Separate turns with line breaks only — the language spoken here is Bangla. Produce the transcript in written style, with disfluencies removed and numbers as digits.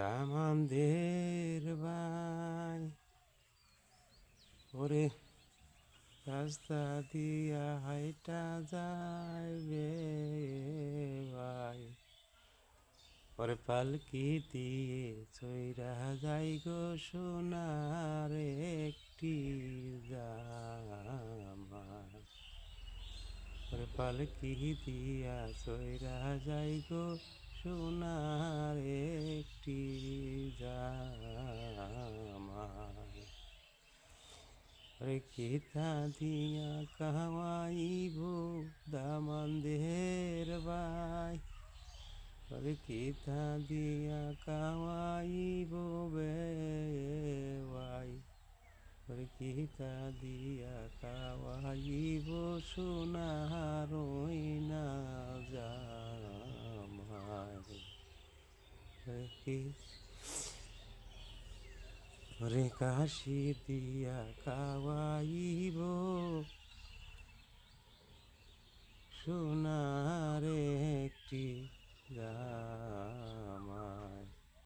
দামানদের ভাই ওরে রাস্তা দিয়া হাইটা যাইবে ভাই ওরে পালকি দিয়ে চৈরা যাই গো সোনার একটি জামা ওরে পালকি দিয়া চৈরা যাই গো সোনার একটি জামা ওরে কিতা দিয়া কামাইব দামানদের ভাই ওরে কিতা দিয়া কামাইব ভাই ওরে কিতা দিয়া কামাইব সোনার না জামাই ওরে কাশি দিয়া কাওয়াইব সোনা